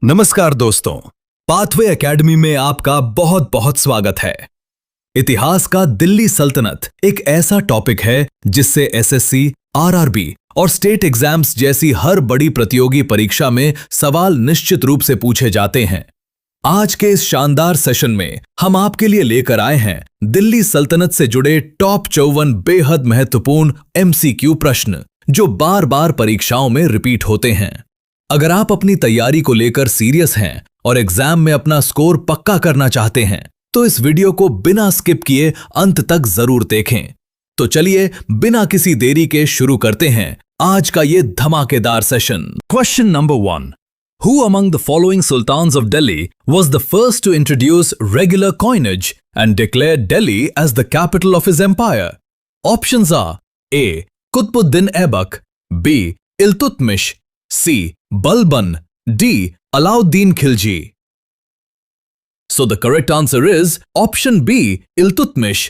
नमस्कार दोस्तों, pathway academy में आपका बहुत बहुत स्वागत है। इतिहास का दिल्ली सल्तनत एक ऐसा टॉपिक है जिससे एसएससी, आरआरबी और स्टेट एग्जाम्स जैसी हर बड़ी प्रतियोगी परीक्षा में सवाल निश्चित रूप से पूछे जाते हैं। आज के इस शानदार सेशन में हम आपके लिए लेकर आए हैं दिल्ली सल्तनत से जुड़े टॉप 54 बेहद महत्वपूर्ण एमसीक्यू प्रश्न जो बार बार परीक्षाओं में रिपीट होते हैं। अगर आप अपनी तैयारी को लेकर सीरियस हैं और एग्जाम में अपना स्कोर पक्का करना चाहते हैं तो इस वीडियो को बिना स्किप किए अंत तक जरूर देखें। तो चलिए बिना किसी देरी के शुरू करते हैं आज का ये धमाकेदार session. Question number 1, Who among the following sultans of Delhi was the first to introduce regular coinage and declare Delhi as the capital of his empire? Options are A. Qutbuddin Aibak, B. Iltutmish, C. Balban, D. Alauddin Khilji. So the correct answer is option B. Iltutmish.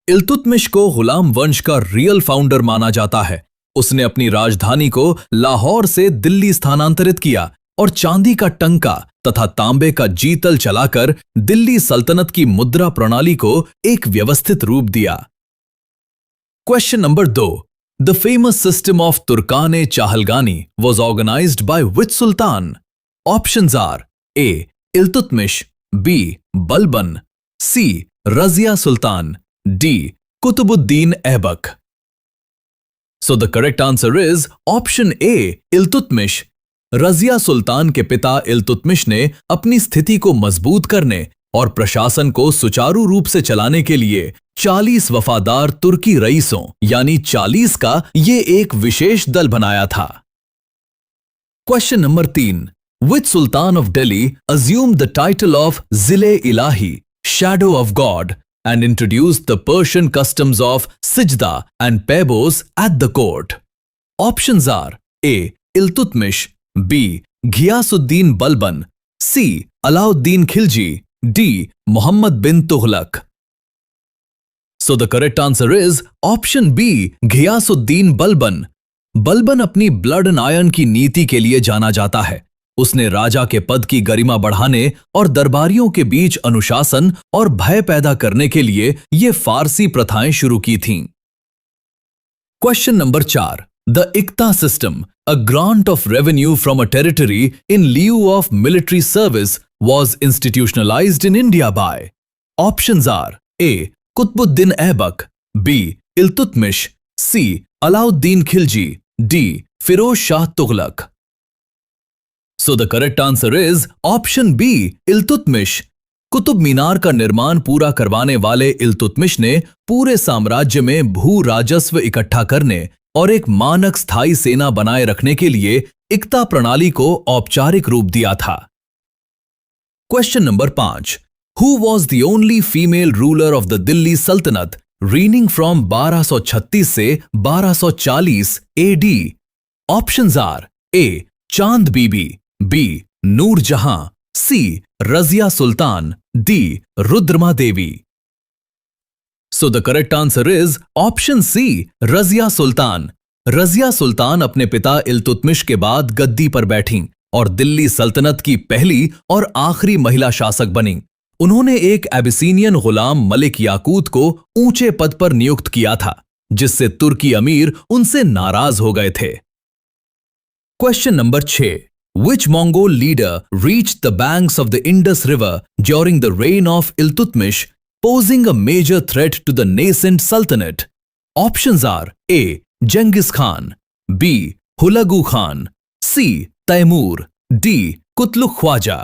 Iltutmish को गुलाम वंश का real founder माना जाता है। उसने अपनी राजधानी को लाहौर से दिल्ली स्थानांतरित किया और चांदी का टंका तथा तांबे का जीतल चलाकर दिल्ली सल्तनत की मुद्रा प्रणाली को एक व्यवस्थित रूप दिया। Question number 2, the famous system of Turkane Chahalgani was organised by which sultan? Options are A. Iltutmish, B. Balban, C. Razia Sultan, D. Qutbuddin Aibak. So the correct answer is option A. Iltutmish. Razia Sultan के पिता इल्तुतमिश ने अपनी स्थिति को मजबूत करने और प्रशासन को सुचारू रूप से चलाने के लिए 40 वफादार तुर्की रईसों यानी 40 का ये एक विशेष दल बनाया था। Question number 3, Which Sultan of Delhi assumed the title of Zile-Ilahi, Shadow of God, and introduced the Persian customs of Sijda and Pebos at the court? Options are A. Iltutmish, B. Ghiyasuddin Balban, C. Alauddin Khilji, D. Muhammad bin Tughlaq. So the correct answer is option B. Ghiyasuddin Balban. Balban अपनी blood and iron की नीति के लिए जाना जाता है। उसने राजा के पद की गरिमा बढ़ाने और दरबारियों के बीच अनुशासन और भय पैदा करने के लिए ये फारसी प्रथाएं शुरू की थीं। Question number 4, the iqta system, a grant of revenue from a territory in lieu of military service, was institutionalized in India by? Options are A. Qutbuddin Aibak, B. Iltutmish, C. Alauddin Khilji, D. Firoz Shah Tughlaq. So the correct answer is option B. Iltutmish. Qutub Minar का निर्माण पूरा करवाने वाले इल्तुतमिश ने पूरे साम्राज्य में भू राजस्व इकट्ठा करने और एक मानक स्थायी सेना बनाए रखने के लिए इक्ता प्रणाली को औपचारिक रूप दिया था। Question number 5, who was the only female ruler of the Delhi सल्तनत रीनिंग फ्रॉम 1236 से 1240 एडी? ऑप्शंस आर ए. चांद बीबी, B. Noor Jahan, C. Razia Sultan, D. Rudrama Devi. So the correct answer is option C. Razia Sultan. Razia Sultan अपने पिता इल्तुतमिश के बाद गद्दी पर बैठीं और दिल्ली सल्तनत की पहली और आखिरी महिला शासक बनी। उन्होंने एक एबिसीनियन गुलाम मलिक याकूत को ऊंचे पद पर नियुक्त किया था जिससे तुर्की अमीर उनसे नाराज हो गए थे। Question number 6, Which Mongol leader reached the banks of the Indus River during the reign of Iltutmish, posing a major threat to the nascent sultanate? Options are A. Genghis Khan, B. Hulagu Khan, C. Taimur, D. Kutluk Khwaja.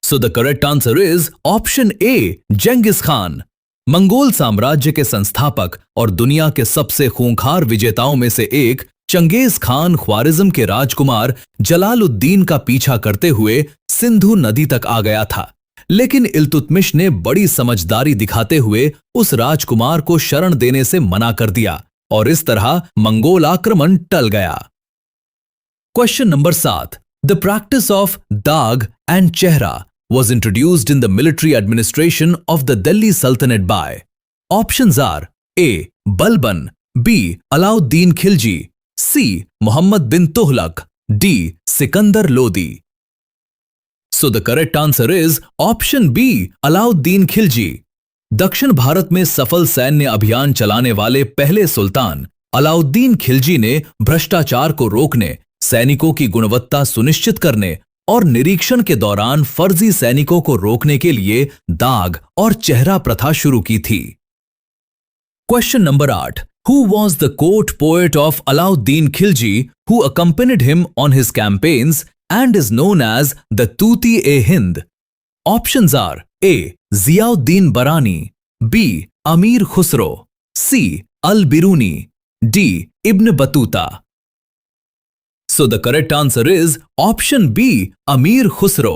So the correct answer is option A. Genghis Khan. Mongol साम्राज्य के संस्थापक और दुनिया के सबसे खूंखार विजेताओं में से एक चंगेज खान ख्वारिज्म के राजकुमार जलालुद्दीन का पीछा करते हुए सिंधु नदी तक आ गया था, लेकिन इल्तुतमिश ने बड़ी समझदारी दिखाते हुए उस राजकुमार को शरण देने से मना कर दिया और इस तरह मंगोल आक्रमण टल गया। Question number 7, the practice of दाग एंड चेहरा was introduced in the military administration of the Delhi Sultanate by? Options are A. Balban, B. Alauddin Khilji, C. Muhammad bin Tughlaq, D. Sikandar Lodi. So the correct answer is option B, Alauddin Khilji. दक्षिण भारत में सफल सैन्य अभियान चलाने वाले पहले सुल्तान अलाउद्दीन खिलजी ने भ्रष्टाचार को रोकने, सैनिकों की गुणवत्ता सुनिश्चित करने और निरीक्षण के दौरान फर्जी सैनिकों को रोकने के लिए दाग और चेहरा प्रथा शुरू की थी। Question number 8। Who was the court poet of Alauddin Khilji who accompanied him on his campaigns and is known as the Tooty-e-Hind? Options are A. Ziauddin Barani, B. Amir Khusro, C. Al-Biruni, D. Ibn Battuta. So the correct answer is option B, Amir Khusro.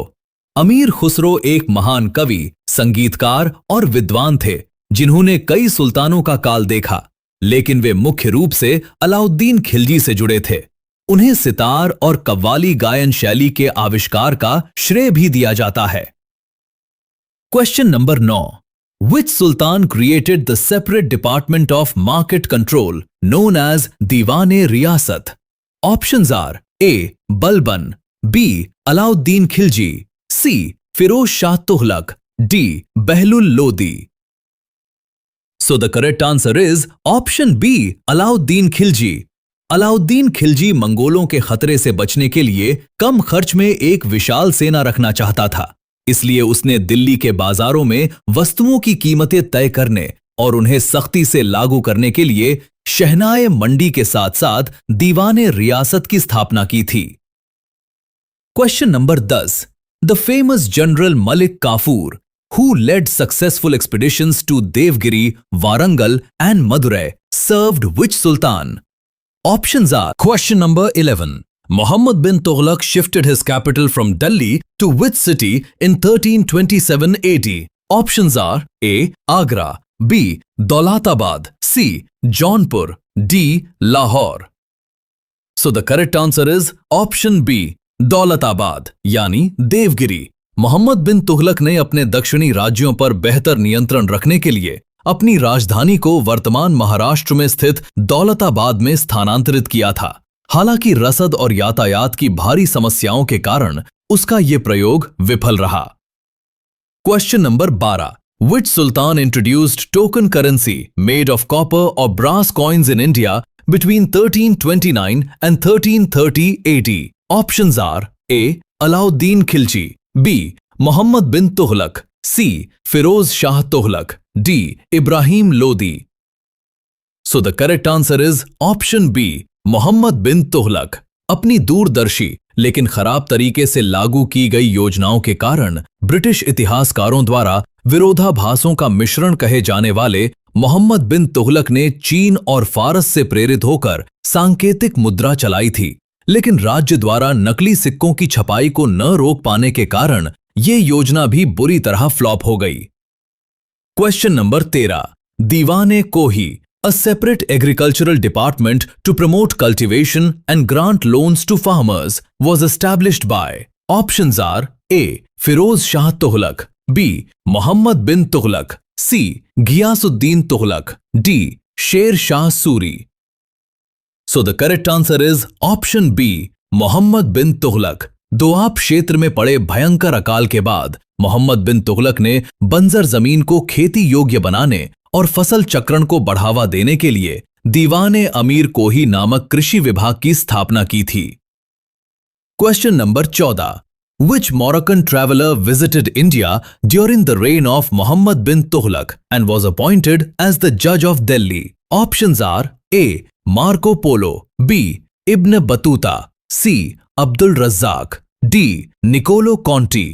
अमीर खुसरो एक महान कवि, संगीतकार और विद्वान थे जिन्होंने कई सुल्तानों का काल देखा, लेकिन वे मुख्य रूप से अलाउद्दीन खिलजी से जुड़े थे। उन्हें सितार और कव्वाली गायन शैली के आविष्कार का श्रेय भी दिया जाता है। Question number 9। Which Sultan created the separate department of market control known as Diwan-e-Riyasat? Options are A. Balban, B. Alauddin Khilji, C. Firoz Shah Tughlaq, D. Behlul Lodi. So the correct answer is option B, Alauddin Khilji. Alauddin Khilji मंगोलों के खतरे से बचने के लिए कम खर्च में एक विशाल सेना रखना चाहता था, इसलिए उसने दिल्ली के बाजारों में वस्तुओं की कीमतें तय करने और उन्हें सख्ती से लागू करने के लिए शहनाए मंडी के साथ साथ दीवाने रियासत की स्थापना की थी। Question number 10। The famous general Malik Kafur who led successful expeditions to Devgiri, Warangal and Madurai, served which sultan? Options are question number 11. Muhammad bin Tughlaq shifted his capital from Delhi to which city in 1327 AD? Options are A. Agra, B. Daulatabad, C. Jaunpur, D. Lahore. So the correct answer is option B, Daulatabad, यानी देवगिरी। मोहम्मद बिन तुगलक ने अपने दक्षिणी राज्यों पर बेहतर नियंत्रण रखने के लिए अपनी राजधानी को वर्तमान महाराष्ट्र में स्थित दौलताबाद में स्थानांतरित किया था। हालांकि रसद और यातायात की भारी समस्याओं के कारण उसका ये प्रयोग विफल रहा। Question number 12। Which Sultan introduced token currency made of copper or brass coins in India between 1329 and 1330 AD? Options are A. Alauddin Khilji, B. Muhammad bin Tughlaq, C. Firoz Shah Tughlaq, D. Ibrahim Lodi. So the correct answer is option B, Muhammad bin Tughlaq. अपनी दूरदर्शी लेकिन खराब तरीके से लागू की गई योजनाओं के कारण ब्रिटिश इतिहासकारों द्वारा विरोधाभासों का मिश्रण कहे जाने वाले मोहम्मद बिन तुगलक ने चीन और फारस से प्रेरित होकर सांकेतिक मुद्रा चलाई थी, लेकिन राज्य द्वारा नकली सिक्कों की छपाई को न रोक पाने के कारण ये योजना भी बुरी तरह फ्लॉप हो गई। Question number 13। दीवाने कोही, a separate agricultural department to promote cultivation and grant loans to farmers, was established by. Options are A. Firoz Shah Tughlaq, B. Muhammad bin Tughlaq, C. Ghiyasuddin Tughlaq, D. Sher Shah Suri. So the correct answer is option B, Mohammad bin Tughlaq. Doab क्षेत्र में पड़े भयंकर अकाल के बाद मोहम्मद बिन तुगलक ने बंजर जमीन को खेती योग्य बनाने और फसल चक्रण को बढ़ावा देने के लिए दीवाने अमीर कोही नामक कृषि विभाग की स्थापना की थी। Question number 14। Which Moroccan traveler visited India during the reign of Muhammad bin Tughlaq and was appointed as the judge of Delhi? Options are A. Marco Polo, B. Ibn Battuta, C. Abdul Razzaq, D. Niccolo Conti.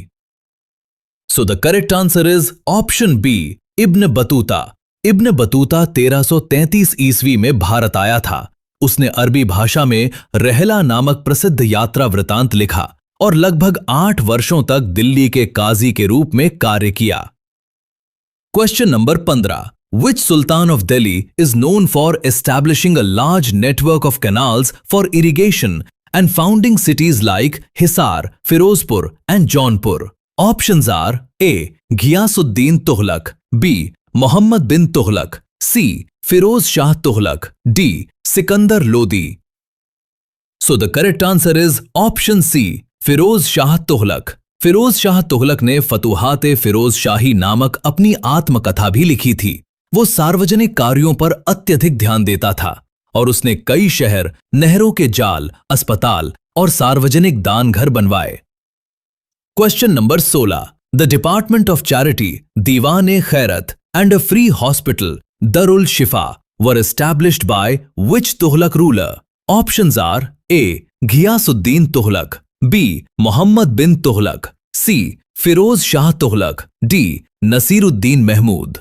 So the correct answer is option B, Ibn Battuta. Ibn Battuta 1333 ईस्वी में भारत आया था। उसने अरबी भाषा में रहला नामक प्रसिद्ध यात्रा वृतांत लिखा और लगभग 8 वर्षों तक दिल्ली के काजी के रूप में कार्य किया। Question number 15। Which Sultan of Delhi is known for establishing a large network of canals for irrigation and founding cities like Hisar, Firozpur and Jaunpur? Options are A. Ghiyasuddin Tughlaq, B. Muhammad bin Tughlaq, C. Firoz Shah Tughlaq, D. Sikandar Lodi. So the correct answer is option C, Firoz Shah Tughlaq. Firoz Shah Tughlaq ने फतूहात फिरोज शाही नामक अपनी आत्मकथा भी लिखी थी। वो सार्वजनिक कार्यों पर अत्यधिक ध्यान देता था और उसने कई शहर, नहरों के जाल, अस्पताल और सार्वजनिक दान घर बनवाए। Question number 16। The department of charity, Diwan Khairat and a free hospital, Darul Shifa were established by which Tughlaq ruler? Options are A Ghiyasuddin Tughlaq, B Muhammad bin Tughlaq, C Firoz Shah Tughlaq, D Nasiruddin Mahmud.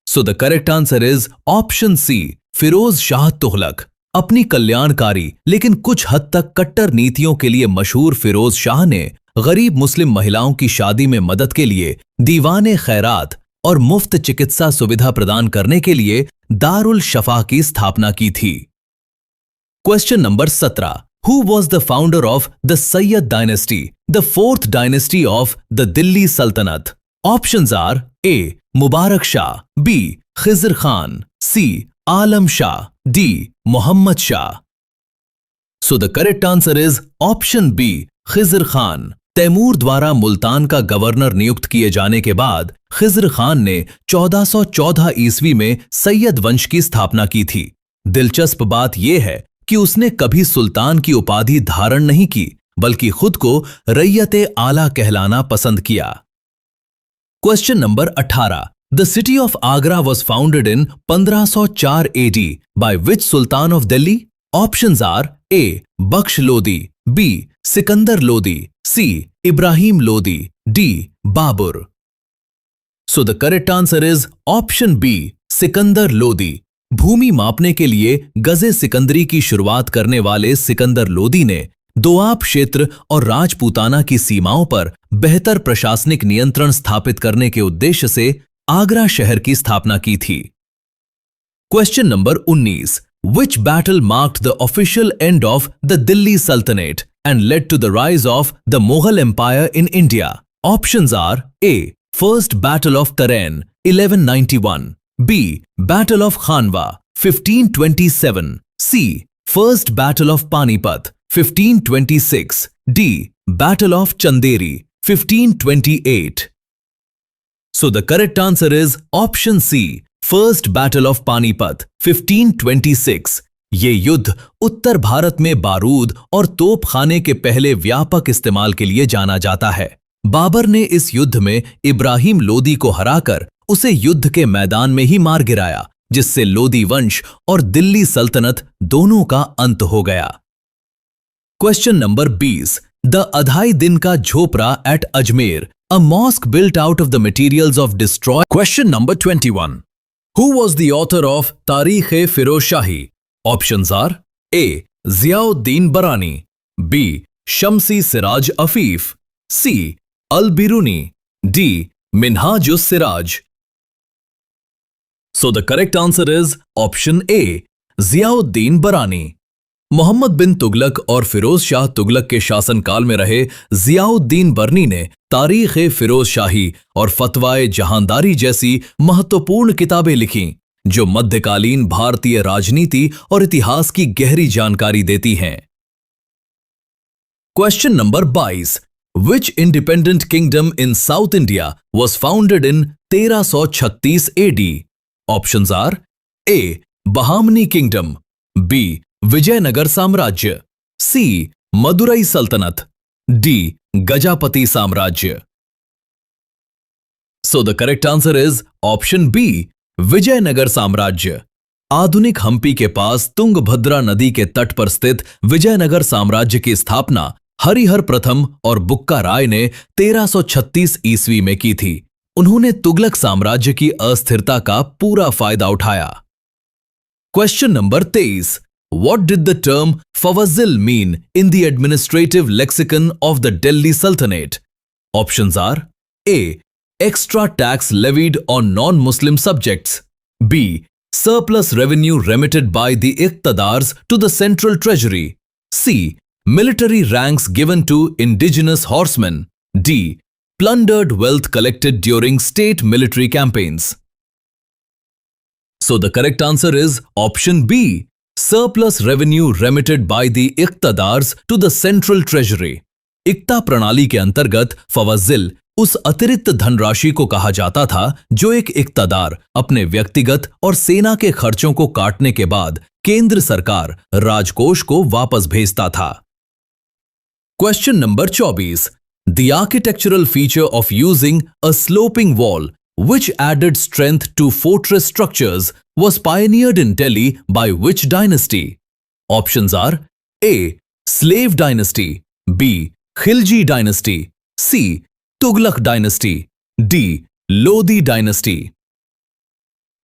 So the correct answer is option C, Firoz Shah Tughlaq. अपनी कल्याणकारी लेकिन कुछ हद तक कट्टर नीतियों के लिए मशहूर फिरोज शाह ने गरीब मुस्लिम महिलाओं की शादी में मदद के लिए दीवान खैरात और मुफ्त चिकित्सा सुविधा प्रदान करने के लिए दारुल शफा की स्थापना की थी। Question number 17। Who was the founder of the Sayyid dynasty, the fourth dynasty of the Delhi Sultanate? Options are A. Mubarak Shah, B. Khizr Khan, C. Alam Shah, D. Muhammad Shah. So the correct answer is option B. Khizr Khan. Timur द्वारा मुल्तान का governor नियुक्त किए जाने के बाद खिज़र खान ने 1414 ईस्वी में सैयद वंश की स्थापना की थी। दिलचस्प बात यह है कि उसने कभी सुल्तान की उपाधि धारण नहीं की, बल्कि खुद को रैयते आला कहलाना पसंद किया। Question number 18। The city of Agra was founded in 1504 AD by which sultan of Delhi? Options are A Bakhsh Lodi, B Sikandar Lodi, C Ibrahim Lodi, D Babur. So the correct answer is option B, Sikandar Lodi. भूमि मापने के लिए गजे सिकंदरी की शुरुआत करने वाले सिकंदर लोदी ने दोआब क्षेत्र और राजपूताना की सीमाओं पर बेहतर प्रशासनिक नियंत्रण स्थापित करने के उद्देश्य से आगरा शहर की स्थापना की थी। Question number 19। Which battle marked the official end of the Delhi Sultanate and led to the rise of the Mughal Empire in India? Options are A. First Battle of Tarain, 1191. B. Battle of Khanwa, 1527. C. First Battle of Panipat, 1526. D. Battle of Chanderi, 1528. So the correct answer is option C. First battle of Panipat 1526। ये युद्ध उत्तर भारत में बारूद और तोपखाने के पहले व्यापक इस्तेमाल के लिए जाना जाता है। बाबर ने इस युद्ध में इब्राहिम लोदी को हराकर उसे युद्ध के मैदान में ही मार गिराया, जिससे लोदी वंश और दिल्ली सल्तनत दोनों का अंत हो गया। Question number 20। The Adhai Din Ka Jhonpra at Ajmer, a mosque built out of the materials of destroy. Question number 21। Who was the author of Tarikh-e-Firoz Shahi? Options are A. Ziauddin Barani, B. Shamsi Siraj Afif, C. Al-Biruni, D. Minhajus Siraj. So the correct answer is option A. Ziauddin Barani. Muhammad bin Tughlaq और फिरोज शाह तुगलक के शासनकाल में रहे जियाउद्दीन बरनी ने तारीख फिरोज शाही और फतवाए जहांदारी जैसी महत्वपूर्ण किताबें लिखीं, जो मध्यकालीन भारतीय राजनीति और इतिहास की गहरी जानकारी देती हैं। Question number 22। Which independent kingdom in South India was founded in 1336 AD? Options are A Bahmani kingdom, B Vijayanagara साम्राज्य, सी मदुरई सल्तनत, डी गजापति साम्राज्य। So the correct answer is option B, Vijayanagara साम्राज्य। आधुनिक हम्पी के पास तुंगभद्रा नदी के तट पर स्थित विजयनगर साम्राज्य की स्थापना हरिहर प्रथम और बुक्का राय ने 1336 ईस्वी में की थी। उन्होंने तुगलक साम्राज्य की अस्थिरता का पूरा फायदा उठाया। Question number 23। What did the term Fawazil mean in the administrative lexicon of the Delhi Sultanate? Options are A. Extra tax levied on non-Muslim subjects, B. Surplus revenue remitted by the Iqtadars to the central treasury, C. Military ranks given to indigenous horsemen, D. Plundered wealth collected during state military campaigns. So the correct answer is option B. Surplus revenue remitted by the Iqtadars to the central treasury. इक्ता प्रणाली के अंतर्गत फवज्जिल उस अतिरिक्त धनराशि को कहा जाता था जो एक इक्तादार अपने व्यक्तिगत और सेना के खर्चों को काटने के बाद केंद्र सरकार राजकोष को वापस भेजता था। Question number 24। The architectural feature of using a sloping wall which added strength to fortress structures was pioneered in Delhi by which dynasty? Options are A. Slave dynasty, B. Khilji dynasty, C. Tughlaq dynasty, D. Lodi dynasty.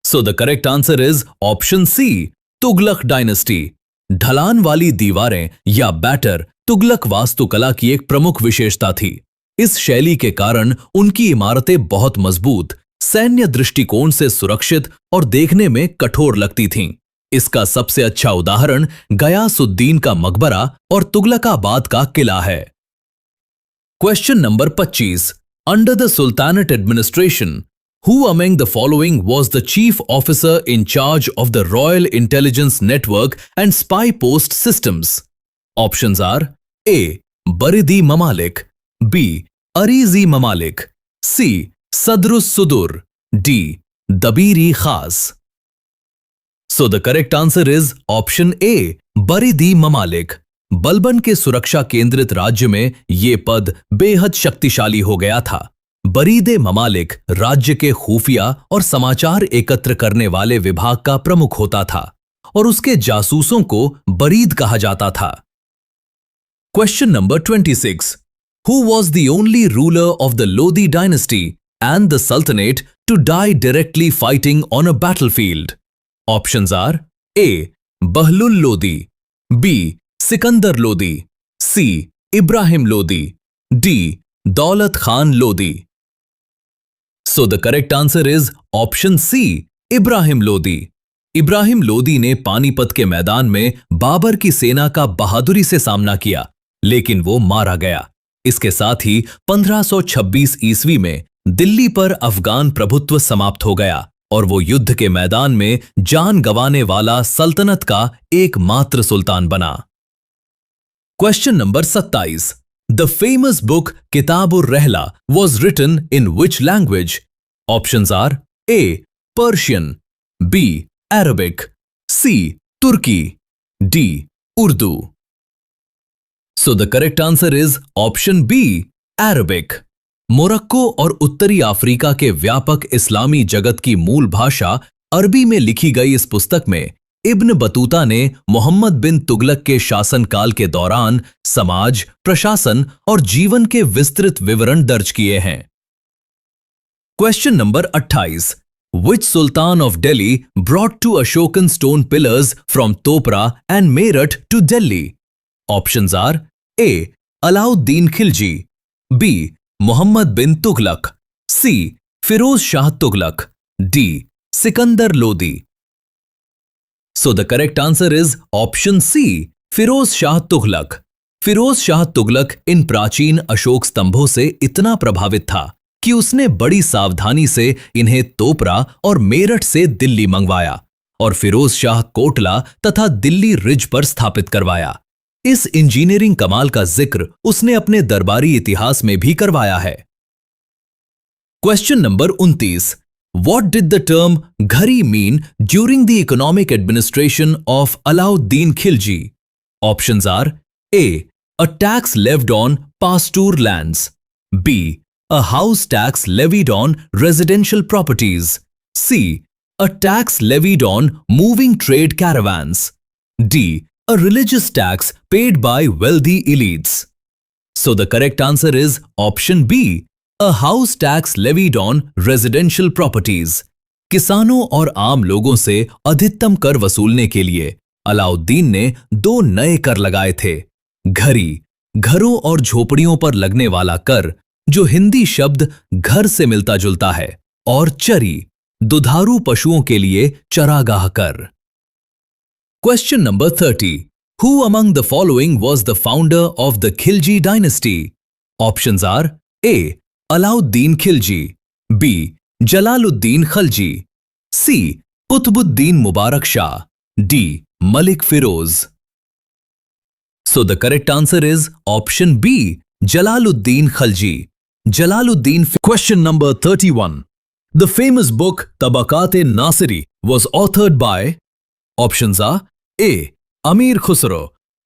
So the correct answer is option C. Tughlaq dynasty. ढलान वाली दीवारें या batter Tughlaq वास्तुकला की एक प्रमुख विशेषता थी। इस शैली के कारण उनकी इमारतें बहुत मजबूत, सैन्य दृष्टिकोण से सुरक्षित और देखने में कठोर लगती थीं। इसका सबसे अच्छा उदाहरण गयासुद्दीन का मकबरा और तुगलकाबाद का किला है। Question number 25। Under the sultanate administration, who among the following was the chief officer in charge of the Royal Intelligence Network and Spy Post Systems? Options are A. Baridi Mamalik, B. Arizi Mamalik, C. Sadrus Sudur, D. Dabiri Khas. So the correct answer is option A. Baridi Mamalik. Balban के सुरक्षा केंद्रित राज्य में ये पद बेहद शक्तिशाली हो गया था। बरीदे ममालिक राज्य के खुफिया और समाचार एकत्र करने वाले विभाग का प्रमुख होता था और उसके जासूसों को बरीद कहा जाता था। Question number 26। Who was the only ruler of the Lodi dynasty and the Sultanate to die directly fighting on a battlefield? Options are A. Bahlul Lodi, B. Sikandar Lodi, C. Ibrahim Lodi, D. Daulat Khan Lodi. So the correct answer is option C. Ibrahim Lodi. Ibrahim Lodi ने पानीपत के मैदान में बाबर की सेना का बहादुरी से सामना किया, लेकिन वो मारा गया। इसके साथ ही 1526 ईस्वी में दिल्ली पर अफगान प्रभुत्व समाप्त हो गया और वो युद्ध के मैदान में जान गंवाने वाला सल्तनत का एकमात्र सुल्तान बना। Question number 27। The famous book Kitab-ur-Rehla was written in which language? Options are A. Persian, B. Arabic, C. Turki, D. Urdu. So the correct answer is option B. Arabic. Morocco और उत्तरी अफ्रीका के व्यापक इस्लामी जगत की मूल भाषा अरबी में लिखी गई इस पुस्तक में इब्न बतूता ने मोहम्मद बिन तुगलक के शासनकाल के दौरान समाज, प्रशासन और जीवन के विस्तृत विवरण दर्ज किए हैं। Question number 28। Which Sultan of Delhi brought two Ashokan stone pillars from Topra and Meerut to Delhi? Options are A. Alauddin Khilji, B. Muhammad bin Tughlaq, C. Firoz Shah Tughlaq, D. Sikandar Lodi. So the correct answer is option C. Firoz Shah Tughlaq. Firoz Shah Tughlaq इन प्राचीन अशोक स्तंभों से इतना प्रभावित था कि उसने बड़ी सावधानी से इन्हें तोपरा और मेरठ से दिल्ली मंगवाया और फिरोज शाह कोटला तथा दिल्ली रिज पर स्थापित करवाया। इस इंजीनियरिंग कमाल का जिक्र उसने अपने दरबारी इतिहास में भी करवाया है। Question number 29। What did the term Ghari mean during the economic administration of Alauddin Khilji? Options are A. A tax levied on pasture lands, B. A house tax levied on residential properties, C. A tax levied on moving trade caravans, D. A religious tax paid by wealthy elites. So the correct answer is option B. A house tax levied on residential properties. किसानों और आम लोगों से अधिकतम कर वसूलने के लिए अलाउद्दीन ने दो नए कर लगाए थे। घरी, घरों और झोपड़ियों पर लगने वाला कर, जो हिंदी शब्द घर से मिलता जुलता है, और चरी, दुधारू पशुओं के लिए चरागाह कर। Question number 30। Who among the following was the founder of the Khilji dynasty? Options are A. Alauddin Khilji, B. Jalaluddin Khalji, C. Qutbuddin Mubarak Shah, D. Malik Firoz. So the correct answer is option B. Jalaluddin Khalji. Jalaluddin. Question number 31. The famous book Tabaqat-e-Nasiri was authored by. Options are A. Amir Khusro,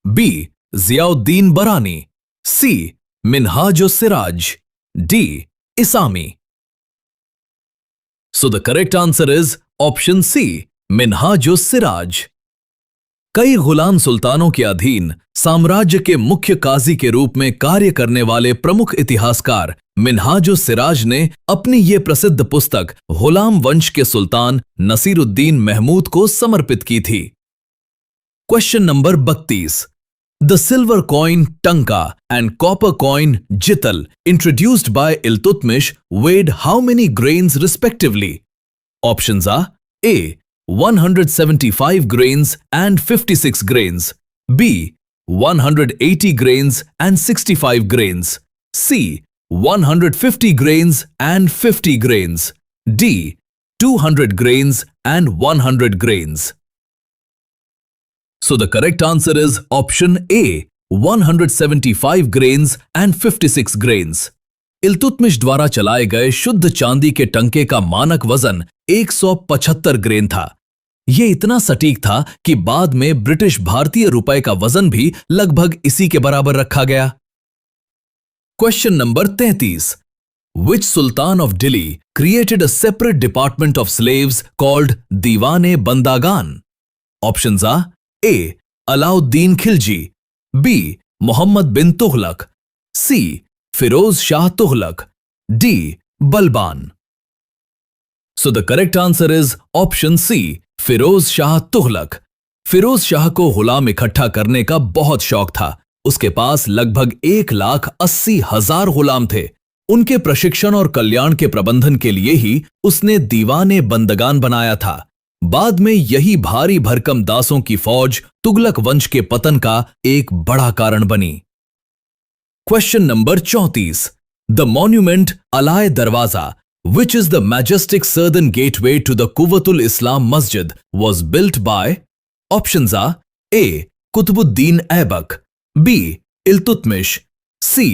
B. Ziauddin Barani, C. Minhaj-us-Siraj, D. Isami. So the correct answer is option C. Minhaj-us-Siraj. कई गुलाम सुल्तानों के अधीन साम्राज्य के मुख्य काजी के रूप में कार्य करने वाले प्रमुख इतिहासकार मिन्हाज-उस-सिराज ने अपनी ये प्रसिद्ध पुस्तक गुलाम वंश के सुल्तान नसीरुद्दीन महमूद को समर्पित की थी। Question number 32। The silver coin tanka and copper coin jital introduced by Iltutmish weighed how many grains respectively? Options are A. 175 grains and 56 grains, B. 180 grains and 65 grains, C. 150 grains and 50 grains, D. 200 grains and 100 grains. So the correct answer is option A. 175 grains and 56 grains. Iltutmish द्वारा चलाए गए शुद्ध चांदी के टंके का मानक वजन 175 grain था। ये इतना सटीक था कि बाद में ब्रिटिश भारतीय रुपए का वजन भी लगभग इसी के बराबर रखा गया। Question number 33। Which Sultan of Delhi created a separate department of slaves called Diwan-e-Bandagan? Options are A. Alauddin Khilji, B. Muhammad bin Tughlaq, C. Firoz Shah Tughlaq, D. Balban. So the correct answer is option C. Firoz Shah Tughlaq. Firoz Shah को गुलाम इकट्ठा करने का बहुत शौक था। उसके पास लगभग 1,80,000 गुलाम थे। उनके प्रशिक्षण और कल्याण के प्रबंधन के लिए ही उसने दीवान-ए-बंदगान बनाया था। बाद में यही भारी भरकम दासों की फौज तुगलक वंश के पतन का एक बड़ा कारण बनी। Question number 34। द मॉन्यूमेंट अलाए दरवाजा, which is the majestic southern gateway to the Quwwatul Islam Masjid, was built by. Options are A. Qutbuddin Aibak, B. Iltutmish, C.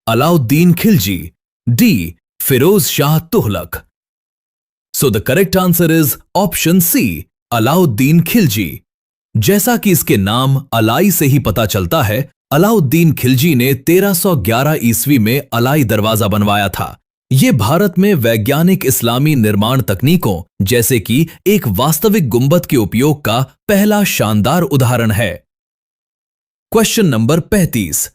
Alauddin Khilji, D. Firoz Shah Tughlaq. So the correct answer is option C. Alauddin Khilji. जैसा कि इसके नाम अलाई से ही पता चलता है, अलाउद्दीन खिलजी ने 1311 ईस्वी में अलाई दरवाजा बनवाया था। ये भारत में वैज्ञानिक इस्लामी निर्माण तकनीकों जैसे कि एक वास्तविक गुंबद के उपयोग का पहला शानदार उदाहरण है। Question number 35।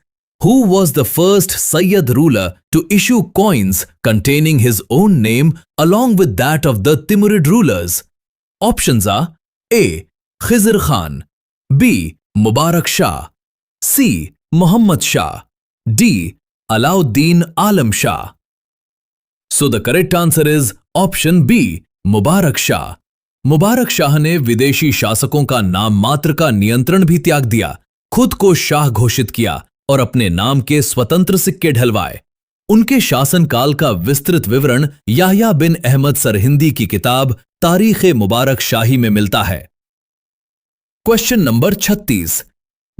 Who was the first Sayyid ruler to issue coins containing his own name along with that of the Timurid rulers? Options are A. Khizr Khan, B. Mubarak Shah, C. Muhammad Shah, D. Alauddin Alam Shah. So the correct answer is option B. Mubarak Shah. Mubarak Shah ने विदेशी शासकों का नाम मात्र का नियंत्रण भी त्याग दिया, खुद को शाह घोषित किया और अपने नाम के स्वतंत्र सिक्के ढलवाए। उनके शासनकाल का विस्तृत विवरण याह्या बिन अहमद सरहिंदी की किताब तारीख-ए-मुबारक शाही में मिलता है। Question number 36।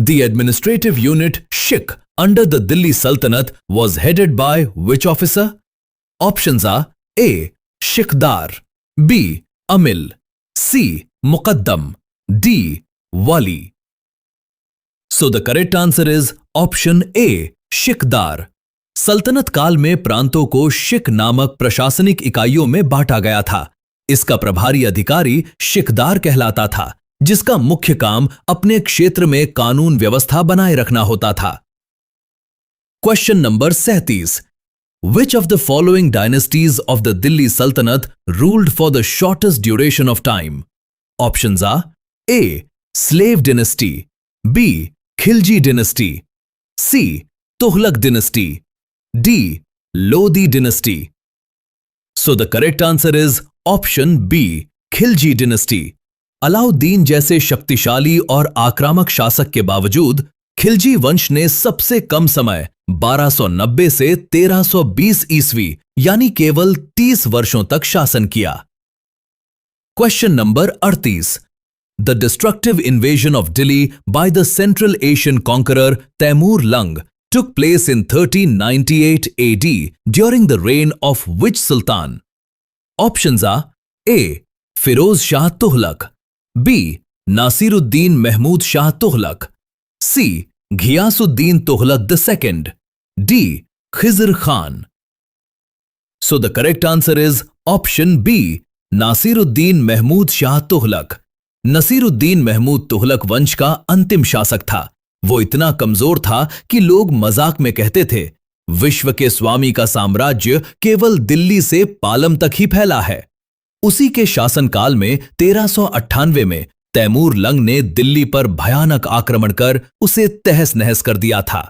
The administrative unit Shik under the Delhi Sultanate was headed by which officer? Options are A. Shikdar, B. Amil, C. Muqaddam, D. Wali. So the correct answer is option A. Shikdar. सल्तनत काल में प्रांतों को शिक नामक प्रशासनिक इकाइयों में बांटा गया था। इसका प्रभारी अधिकारी शिकदार कहलाता था, जिसका मुख्य काम अपने क्षेत्र में कानून व्यवस्था बनाए रखना होता था। Question number 37। Which of the following dynasties of the Delhi Sultanate ruled for the shortest duration of time? Options are A. Slave dynasty, B. Khilji dynasty, C. Tughlaq dynasty, D. Lodi dynasty. So the correct answer is option B. Khilji dynasty. Alauddin जैसे शक्तिशाली और आक्रामक शासक के बावजूद खिलजी वंश ने सबसे कम समय 1290 से 1320 ईस्वी यानी केवल 30 वर्षों तक शासन किया। Question number 38। The destructive invasion of Delhi by the central Asian conqueror Timur Lang took place in 1398 AD during the reign of which Sultan? Options are A. Firoz Shah Tughlaq, B. Nasiruddin Mahmud Shah Tughlaq, C. Ghiyasuddin Tughlaq II, D. Khizr Khan. So the correct answer is option B. Nasiruddin Mahmud Shah Tughlaq. Nasiruddin Mahmud Tughlaq वंश का अंतिम शासक था। वो इतना कमजोर था कि लोग मजाक में कहते थे, विश्व के स्वामी का साम्राज्य केवल दिल्ली से पालम तक ही फैला है। उसी के शासनकाल में 1398 में तैमूर लंग ने दिल्ली पर भयानक आक्रमण कर उसे तहस नहस कर दिया था।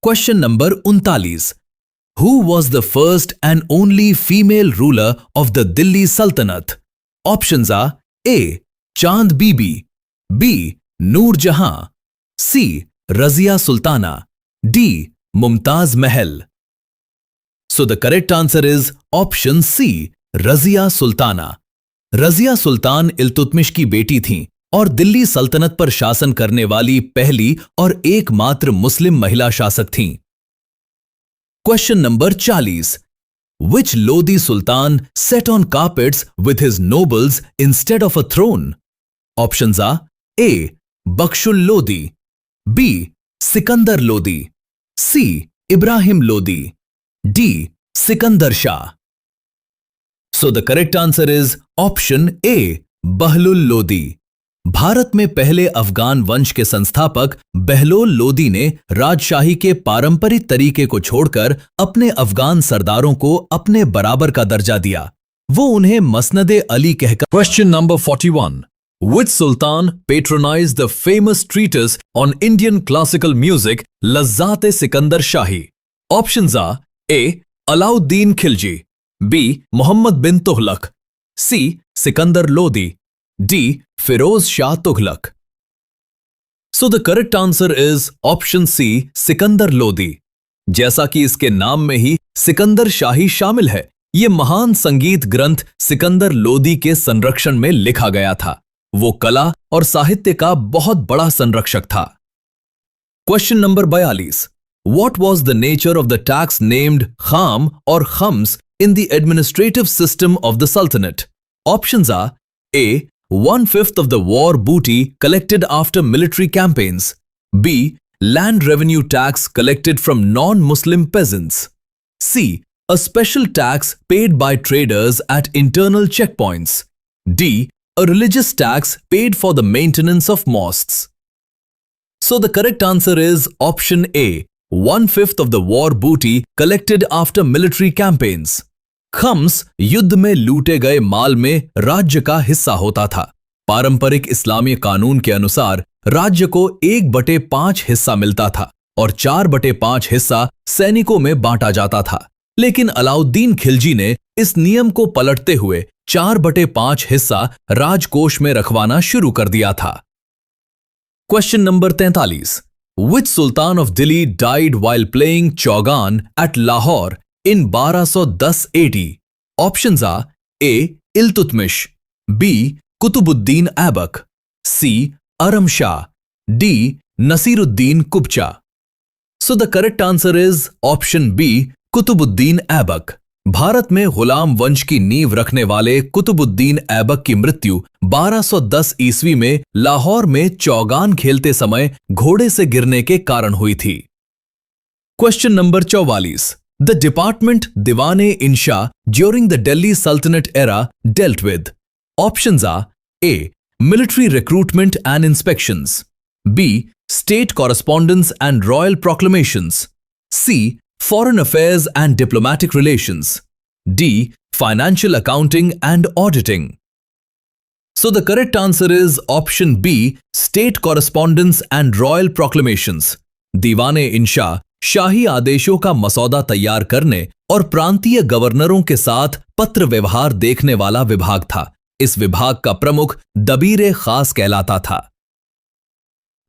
Question number 39। Who was the first and only female ruler of the Delhi Sultanate? Options are A. Chand Bibi, B. Noor Jahan, C. Razia Sultana, D. Mumtaz Mahal. So the correct answer is option C. Razia Sultana. Razia Sultan Iltutmish की बेटी थीं और दिल्ली सल्तनत पर शासन करने वाली पहली और एकमात्र मुस्लिम महिला शासक थीं। Question number 40. Which Lodi Sultan sat on carpets with his nobles instead of a throne? Options are A. Bakshul Lodi, B. Sikandar Lodi, C. Ibrahim Lodi, D. Sikandar Shah. So the correct answer is option A. Bahlul Lodi. Bharat में पहले अफगान वंश के संस्थापक बहलोल लोदी ने राजशाही के पारंपरिक तरीके को छोड़कर अपने अफगान सरदारों को अपने बराबर का दर्जा दिया। वो उन्हें मसनदे अली कहकर। Question number 41। Which Sultan patronized the famous treatise on Indian classical music Lazzat-e Sikandar Shahi? Options are A. Alauddin Khilji, B. Muhammad bin Tughlaq, C. Sikandar Lodi, D. Firoz Shah Tughlaq. So the correct answer is option C. Sikandar Lodi. जैसा कि इसके नाम में ही सिकंदर शाही शामिल है, ये महान संगीत ग्रंथ सिकंदर लोदी के संरक्षण में लिखा गया था। वो कला और साहित्य का बहुत बड़ा संरक्षक था। Question number 42। What was the nature of the tax named kham or khams in the administrative system of the Sultanate? Options are A. 1/5 of the war booty collected after military campaigns, B. Land revenue tax collected from non-Muslim peasants, C. A special tax paid by traders at internal checkpoints, D. A religious tax paid for the maintenance of mosques. So the correct answer is option A. 1/5 of the war booty collected after military campaigns. Comes युद्ध में लूटे गए माल में राज्य का हिस्सा होता था। पारंपरिक इस्लामी कानून के अनुसार राज्य को 1/5 हिस्सा मिलता था और 4/5 हिस्सा सैनिकों में बांटा जाता था। लेकिन अलाउद्दीन खिलजी ने इस नियम को पलटते हुए 4/5 हिस्सा राजकोष में रखवाना शुरू कर दिया था। Question number 43। Which Sultan of Delhi died while playing Chaugan at Lahore in 1210 AD? Options are A. Iltutmish, B. Kutubuddin Aibak, C. Aram Shah, D. Nasiruddin Kubcha. So the correct answer is option B. Kutubuddin Aibak. Bharat में गुलाम वंश की नींव रखने वाले कुतुबुद्दीन ऐबक की मृत्यु 1210 ईस्वी में लाहौर में चौगान खेलते समय घोड़े से गिरने के कारण हुई थी। Question number 44। The department Diwan-e-Insha during the Delhi Sultanate era dealt with. Options are A. Military recruitment and inspections, B. State correspondence and royal proclamations, C. Foreign affairs and diplomatic relations, D. Financial accounting and auditing. So the correct answer is option B. State correspondence and royal proclamations. दीवान-ए-इंशा शाही आदेशों का मसौदा तैयार करने और प्रांतीय गवर्नरों के साथ पत्र व्यवहार देखने वाला विभाग था। इस विभाग का प्रमुख दबीर खास कहलाता था।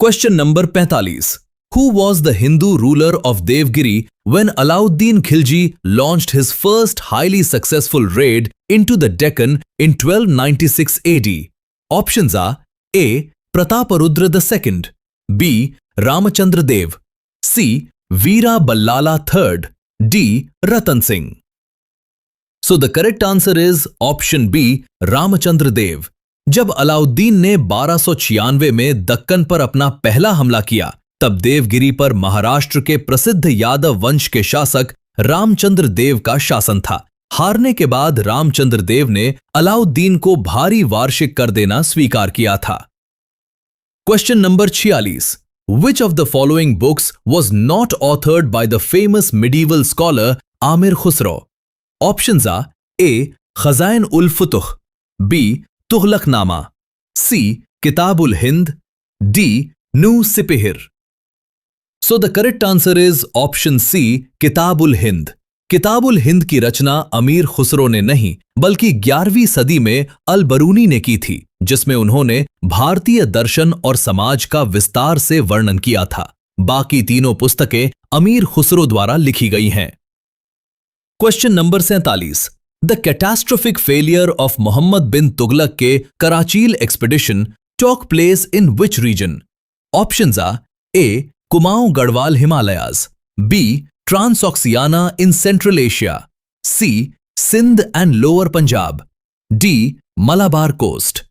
Question number 45। Who was the Hindu ruler of Devgiri when Alauddin Khilji launched his first highly successful raid into the Deccan in 1296 AD? Options are A. Prataparudra II, B. Ramachandra Dev, C Veera Ballala third, D Ratan Singh. So the correct answer is option B Ramachandra Dev. जब अलाउद्दीन ने 1296 में दक्कन पर अपना पहला हमला किया, तब देवगिरी पर महाराष्ट्र के प्रसिद्ध यादव वंश के शासक रामचंद्र देव का शासन था। हारने के बाद रामचंद्र देव ने अलाउद्दीन को भारी वार्षिक कर देना स्वीकार किया था। Question number 46। Which of the following books was not authored by the famous medieval scholar Amir Khusro? Options are A. Khazain ul Futuh, B. Tughlaqnama, C. Kitabul Hind, D. Nu Sipihir. So the correct answer is option C. Kitabul Hind. Kitabul Hind की रचना अमीर खुसरो ने नहीं बल्कि 11वीं सदी में अल बरूनी ने की थी, जिसमें उन्होंने भारतीय दर्शन और समाज का विस्तार से वर्णन किया था। बाकी तीनों पुस्तकें अमीर खुसरो द्वारा लिखी गई हैं। Question number 47। The catastrophic failure of Muhammad bin Tughlaq के Qarachil expedition took place in which region? Options are A. Kumaon Garhwal Himalayas, B. Transoxiana in Central Asia, C. Sindh and Lower Punjab, D. Malabar Coast.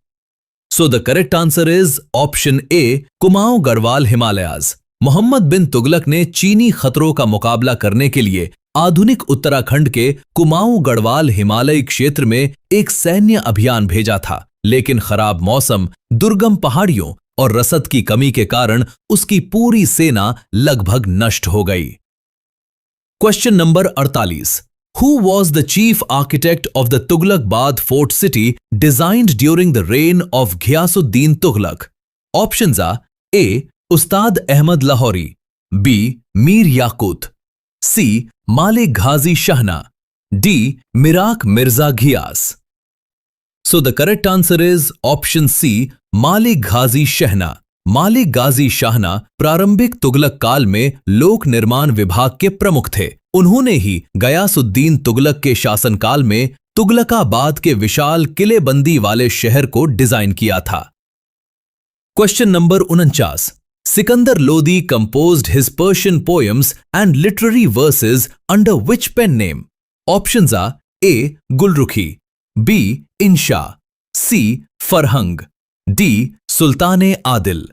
So the correct answer is option A. Kumaon Garhwal Himalayas. Muhammad bin Tughlaq ने चीनी खतरों का मुकाबला करने के लिए आधुनिक उत्तराखंड के कुमाऊं गढ़वाल हिमालयी क्षेत्र में एक सैन्य अभियान भेजा था, लेकिन खराब मौसम, दुर्गम पहाड़ियों और रसद की कमी के कारण उसकी पूरी सेना लगभग नष्ट हो गई। Question number 48। Who was the chief architect of the Tughlaqabad fort city designed during the reign of Ghiyasuddin Tughlaq? Options are A. Ustad Ahmad Lahori, B. Mir Yaqut, C. Malik Ghazi Shahna, D. Mirak Mirza Ghiyas. So the correct answer is option C. Malik Ghazi Shahna। मालिक गाजी शाहना प्रारंभिक तुगलक काल में लोक निर्माण विभाग के प्रमुख थे। उन्होंने ही गयासुद्दीन तुगलक के शासनकाल में तुगलकाबाद के विशाल किलेबंदी वाले शहर को डिजाइन किया था। Question number 49। Sikandar Lodi composed his Persian poems and literary verses under which pen name? Options are A. Gulrukhi, B. Insha, C. Farhang, D. Sultane Adil.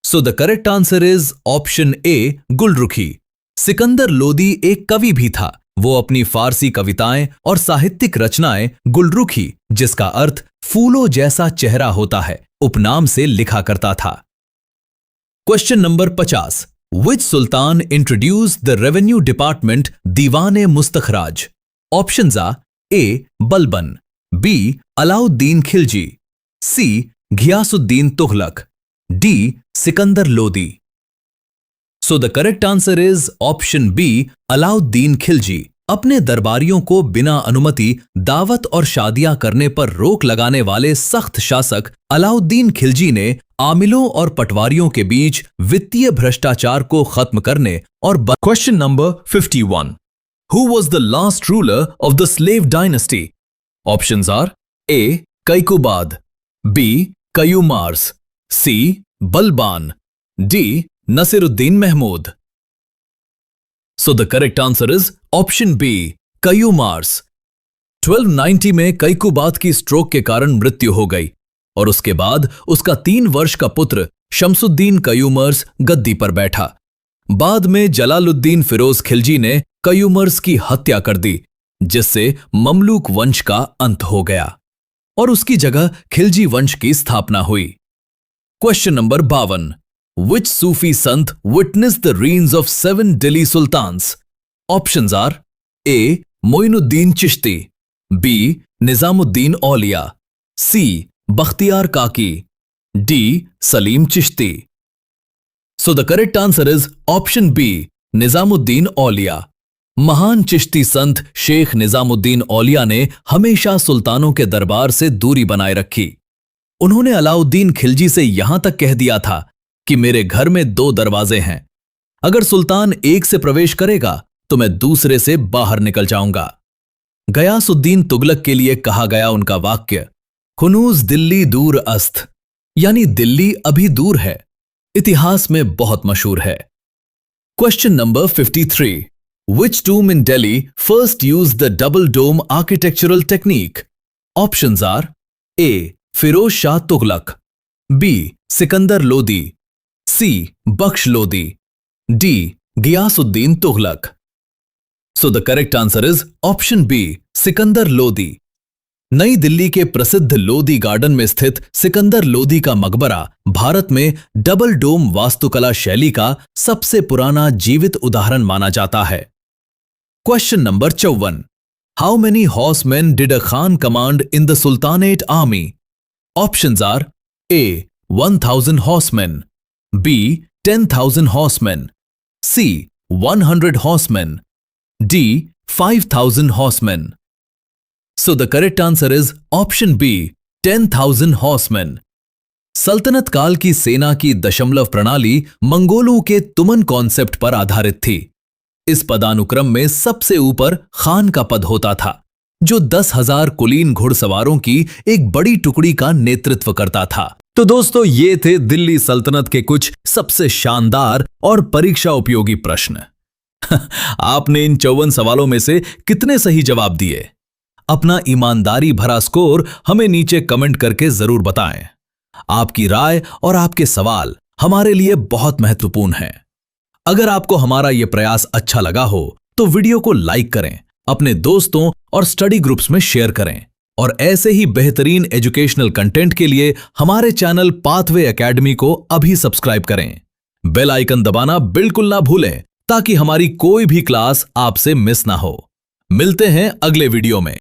So the correct answer is option A. Gulrukhi. Sikandar Lodi एक कवि भी था। वो अपनी फारसी कविताएं और साहित्यिक रचनाएं गुलरुखी, जिसका अर्थ फूलों जैसा चेहरा होता है, उपनाम से लिखा करता था। Question number 50। Which sultan introduced the revenue department Diwane Mustakhraj? Options are A. Balban, B. Alauddin Khilji, C. Ghiyasuddin Tughlaq, D. Sikandar Lodi. So the correct answer is option B. Alauddin Khilji. अपने दरबारियों को बिना अनुमति दावत और शादियां करने पर रोक लगाने वाले सख्त शासक अलाउद्दीन खिलजी ने आमिलों और पटवारियों के बीच वित्तीय भ्रष्टाचार को खत्म करने और question number 51। Who was the last ruler of the slave dynasty? Options are A. Kaiqubad, B. Kayumars, C. Balban, D. Nasiruddin Mahmud. So the correct answer is option B. Kayumars. 1290 में कैकुबाद की स्ट्रोक के कारण मृत्यु हो गई और उसके बाद उसका 3 वर्ष का पुत्र शमसुद्दीन कयूमर्स गद्दी पर बैठा। बाद में जलालुद्दीन फिरोज खिलजी ने कयूमर्स की हत्या कर दी, जिससे ममलूक वंश का अंत हो गया और उसकी जगह खिलजी वंश की स्थापना हुई। Question number 52। Which Sufi sant witnessed the reigns of 7 Delhi sultans? Options are A. Moinuddin Chishti, B. Nizamuddin Auliya, C. Bakhtiyar Kaki, D. Salim Chishti. So the correct answer is option B. Nizamuddin Auliya. महान चिश्ती संत शेख निजामुद्दीन औलिया ने हमेशा सुल्तानों के दरबार से दूरी बनाए रखी। उन्होंने अलाउद्दीन खिलजी से यहां तक कह दिया था कि मेरे घर में 2 दरवाजे हैं, अगर सुल्तान एक से प्रवेश करेगा तो मैं दूसरे से बाहर निकल जाऊंगा। गयासुद्दीन तुगलक के लिए कहा गया उनका वाक्य हुनूज दिल्ली दूर अस्त, यानी दिल्ली अभी दूर है, इतिहास में बहुत मशहूर है। Question number 53. Which tomb in Delhi first used the double dome architectural technique? Options are A. Firoz Shah Tughlaq, B. Sikandar Lodi, C. Bakhsh Lodi, D. Ghiyasuddin Tughlaq. So the correct answer is option B. Sikandar Lodi. नई दिल्ली के प्रसिद्ध Lodi garden में स्थित सिकंदर लोदी का मकबरा भारत में double डोम वास्तुकला शैली का सबसे पुराना जीवित उदाहरण माना जाता है। Question number 54। How many horseman did a khan command in the sultanate army? Options are A 1000 horseman, B 10,000 horseman, C 100 horseman, D 5,000 horseman. So the correct answer is option B, 10,000 horsemen. सल्तनत काल की सेना की दशमलव प्रणाली मंगोलों के तुमन concept पर आधारित थी। इस पदानुक्रम में सबसे ऊपर खान का पद होता था, जो 10,000 कुलीन घुड़सवारों की एक बड़ी टुकड़ी का नेतृत्व करता था। तो दोस्तों, ये थे दिल्ली सल्तनत के कुछ सबसे शानदार और परीक्षा उपयोगी प्रश्न। आपने इन 54 सवालों में से कितने सही जवाब दिए? अपना ईमानदारी भरा स्कोर हमें नीचे कमेंट करके जरूर बताएं। आपकी राय और आपके सवाल हमारे लिए बहुत महत्वपूर्ण हैं। अगर आपको हमारा यह प्रयास अच्छा लगा हो तो वीडियो को लाइक करें, अपने दोस्तों और स्टडी ग्रुप्स में शेयर करें और ऐसे ही बेहतरीन एजुकेशनल कंटेंट के लिए हमारे चैनल पाथवे एकेडमी को अभी सब्सक्राइब करें। बेल आइकन दबाना बिल्कुल ना भूलें ताकि हमारी कोई भी क्लास आपसे मिस ना हो। मिलते हैं अगले वीडियो में।